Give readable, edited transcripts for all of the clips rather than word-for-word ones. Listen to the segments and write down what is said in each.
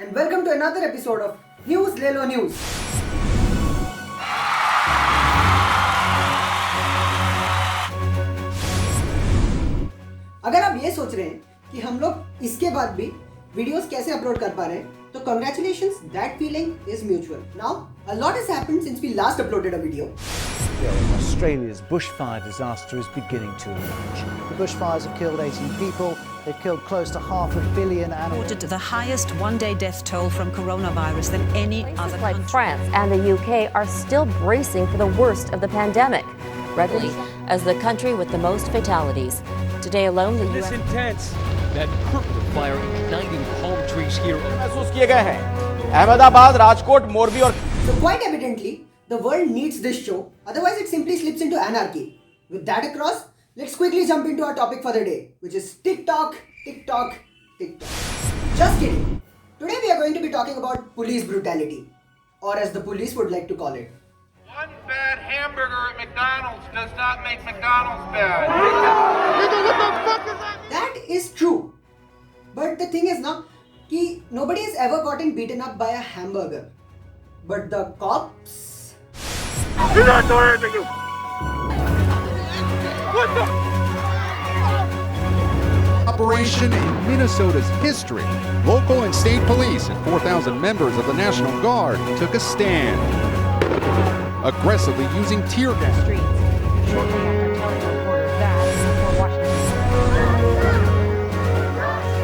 and welcome to another episode of News ले लो news. अगर आप ये सोच रहे हैं कि हम लोग इसके बाद भी वीडियोस कैसे अपलोड कर पा रहे हैं, तो congratulations, that feeling is mutual. Now, a lot has happened since we last uploaded a video. Australia's bushfire disaster is beginning to emerge. The bushfires have killed 18 people. They've killed close to 500 million animals. Reported the highest one-day death toll from coronavirus than any other like country. France and the UK are still bracing for the worst of the pandemic, regularly as the country with the most fatalities. Today alone, the This US intense that Kirkwood fire igniting palm trees here. महसूस किए गए हैं अहमदाबाद, राजकोट, मोरबी और So quite evidently, the world needs this show, otherwise it simply slips into anarchy. With that across, let's quickly jump into our topic for the day, which is TikTok, TikTok, TikTok. Just kidding. Today we are going to be talking about police brutality, or as the police would like to call it. One bad hamburger at McDonald's does not make McDonald's bad. Nigga, what the fuck is that? That is true. But the thing is now, nobody has ever gotten beaten up by a hamburger. But the cops... You're not doing anything. What the? Operation in Minnesota's history. Local and state police and 4,000 members of the National Guard took a stand, aggressively using tear gas. Streets shortly after telling reporters that before Washington.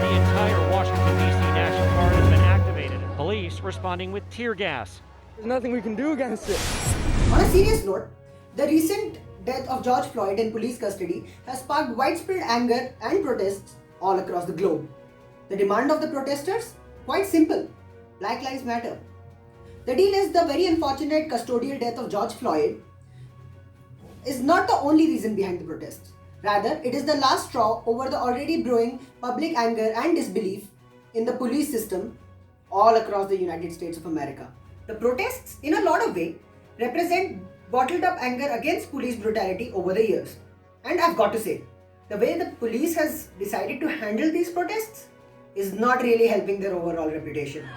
The entire Washington, D.C. National Guard has been activated. Police responding with tear gas. There's nothing we can do against it. On a serious note, the recent death of George Floyd in police custody has sparked widespread anger and protests all across the globe. The demand of the protesters? Quite simple. Black Lives Matter. The deal is the very unfortunate custodial death of George Floyd is not the only reason behind the protests. Rather, it is the last straw over the already brewing public anger and disbelief in the police system all across the United States of America. The protests, in a lot of ways, represent bottled up anger against police brutality over the years. And I've got to say, the way the police has decided to handle these protests is not really helping their overall reputation.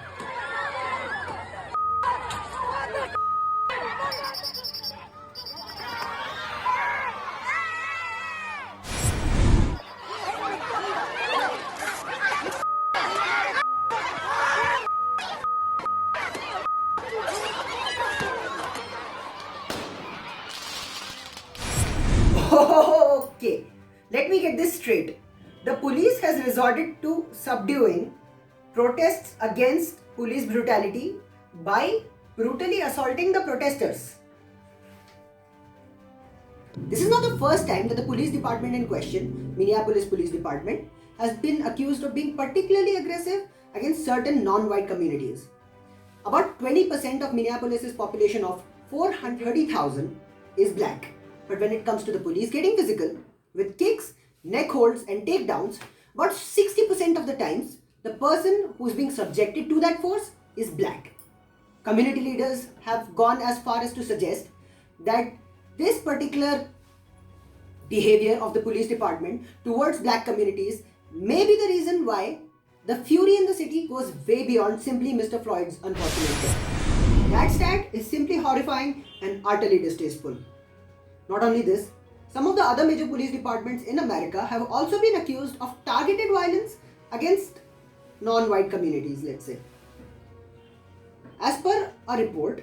Okay, let me get this straight. The police has resorted to subduing protests against police brutality by brutally assaulting the protesters. This is not the first time that the police department in question, Minneapolis Police Department, has been accused of being particularly aggressive against certain non-white communities. About 20% of Minneapolis's population of 430,000 is black. But when it comes to the police getting physical, with kicks, neck holds and takedowns, about 60% of the times, the person who is being subjected to that force is black. Community leaders have gone as far as to suggest that this particular behavior of the police department towards black communities may be the reason why the fury in the city goes way beyond simply Mr. Floyd's unfortunate death. That stat is simply horrifying and utterly distasteful. Not only this, some of the other major police departments in America have also been accused of targeted violence against non-white communities, let's say. As per a report,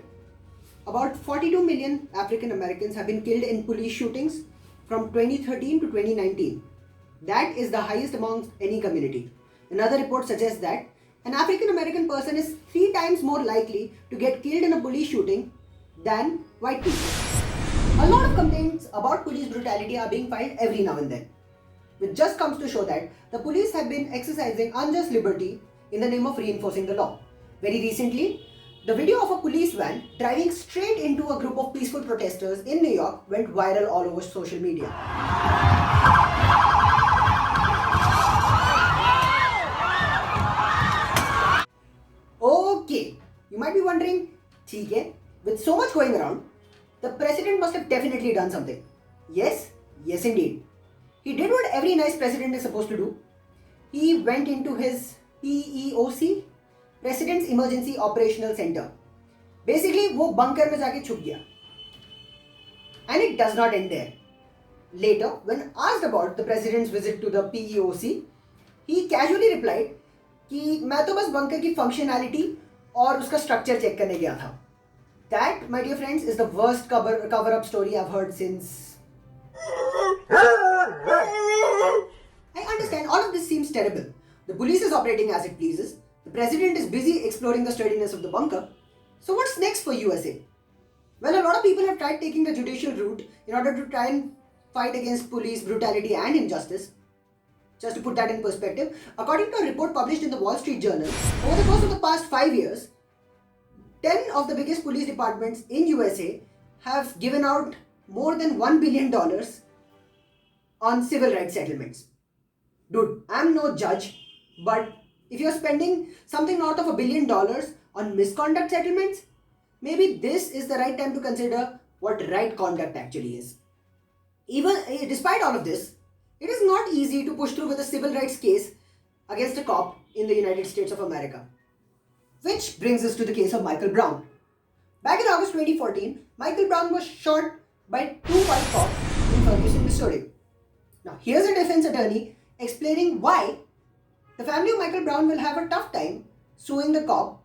about 42 million African Americans have been killed in police shootings from 2013 to 2019. That is the highest amongst any community. Another report suggests that an African American person is 3 times more likely to get killed in a police shooting than white people. A lot of complaints about police brutality are being filed every now and then, which just comes to show that the police have been exercising unjust liberty in the name of reinforcing the law. Very recently, the video of a police van driving straight into a group of peaceful protesters in New York went viral all over social media. Okay, you might be wondering, theek hai, with so much going around, the president must have definitely done something. Yes, yes indeed. He did what every nice president is supposed to do. He went into his PEOC, President's Emergency Operational Center. Basically, वो bunker में जाके छुप गया. And it does not end there. Later, when asked about the president's visit to the PEOC, he casually replied कि मैं तो बस bunker की functionality और उसका structure check करने गया था. That, my dear friends, is the worst cover-up story I've heard since. I understand all of this seems terrible. The police is operating as it pleases. The president is busy exploring the sturdiness of the bunker. So what's next for USA? Well, a lot of people have tried taking the judicial route in order to try and fight against police brutality and injustice. Just to put that in perspective, according to a report published in the Wall Street Journal, over the course of the past 5 years, 10 of the biggest police departments in USA have given out more than $1 billion on civil rights settlements. Dude, I'm no judge, but if you're spending something north of $1 billion on misconduct settlements, maybe this is the right time to consider what right conduct actually is. Even despite all of this, it is not easy to push through with a civil rights case against a cop in the United States of America. Which brings us to the case of Michael Brown. Back in August 2014, Michael Brown was shot by 2 white cops in Ferguson, Missouri. Now, here's a defense attorney explaining why the family of Michael Brown will have a tough time suing the cop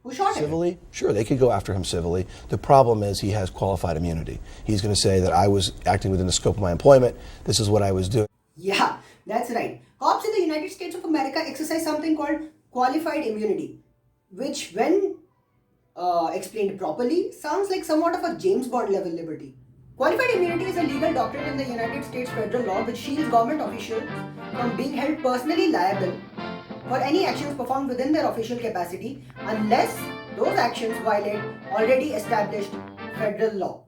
who shot him. Civilly? Sure, they could go after him civilly. The problem is he has qualified immunity. He's going to say that I was acting within the scope of my employment. This is what I was doing. Yeah, that's right. Cops in the United States of America exercise something called qualified immunity, which when explained properly sounds like somewhat of a James Bond level liberty. Qualified immunity is a legal doctrine in the United States federal law which shields government officials from being held personally liable for any actions performed within their official capacity unless those actions violate already established federal law.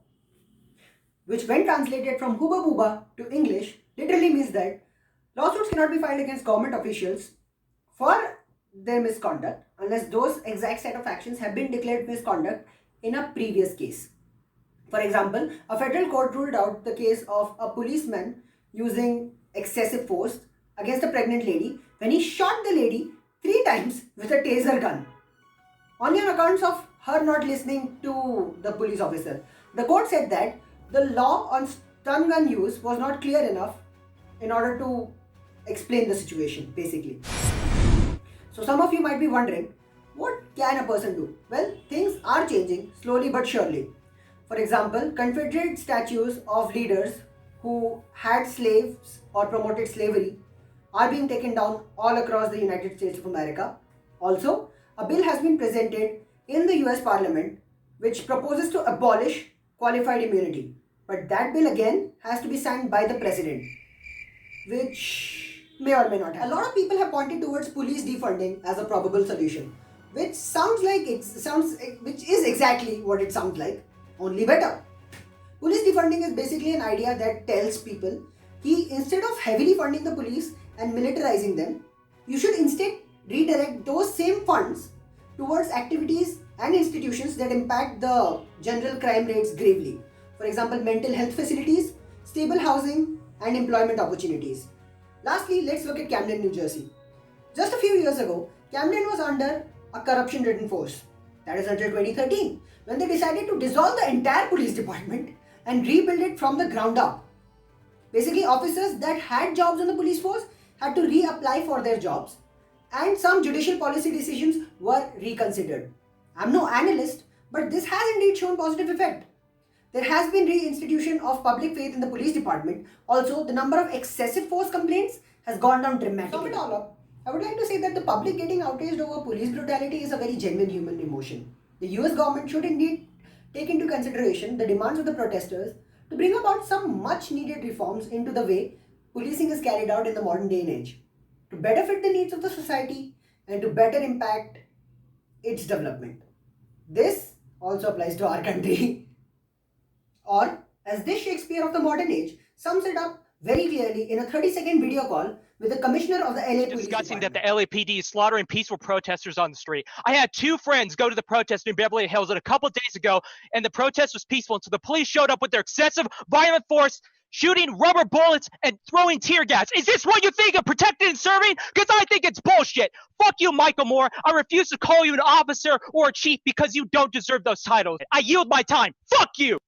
Which when translated from Hubba Booba to English literally means that lawsuits cannot be filed against government officials for their misconduct unless those exact set of actions have been declared misconduct in a previous case. For example, a federal court ruled out the case of a policeman using excessive force against a pregnant lady when he shot the lady 3 times with a taser gun, only on accounts of her not listening to the police officer. The court said that the law on stun gun use was not clear enough in order to explain the situation, basically. So some of you might be wondering, what can a person do? Well, things are changing slowly but surely. For example, Confederate statues of leaders who had slaves or promoted slavery are being taken down all across the United States of America. Also, a bill has been presented in the US Parliament which proposes to abolish qualified immunity. But that bill again has to be signed by the president, which may or may not happen. A lot of people have pointed towards police defunding as a probable solution, which is exactly what it sounds like, only better. Police defunding is basically an idea that tells people that instead of heavily funding the police and militarizing them, you should instead redirect those same funds towards activities and institutions that impact the general crime rates gravely. For example, mental health facilities, stable housing, and employment opportunities. Lastly, let's look at Camden, New Jersey. Just a few years ago, Camden was under a corruption-ridden force. That is until 2013, when they decided to dissolve the entire police department and rebuild it from the ground up. Basically, officers that had jobs in the police force had to reapply for their jobs, and some judicial policy decisions were reconsidered. I'm no analyst, but this has indeed shown positive effect. There has been reinstitution of public faith in the police department. Also, the number of excessive force complaints has gone down dramatically. To sum it all up, I would like to say that the public getting outraged over police brutality is a very genuine human emotion. The US government should indeed take into consideration the demands of the protesters to bring about some much needed reforms into the way policing is carried out in the modern day and age, to better fit the needs of the society and to better impact its development. This also applies to our country. Or, as this Shakespeare of the modern age sums it up very clearly in a 30-second video call with the commissioner of the LA Police discussing Department. that the LAPD is slaughtering peaceful protesters on the street. I had 2 friends go to the protest in Beverly Hills a couple days ago, and the protest was peaceful until the police showed up with their excessive violent force, shooting rubber bullets and throwing tear gas. Is this what you think of protecting and serving? Because I think it's bullshit. Fuck you, Michael Moore. I refuse to call you an officer or a chief because you don't deserve those titles. I yield my time. Fuck you.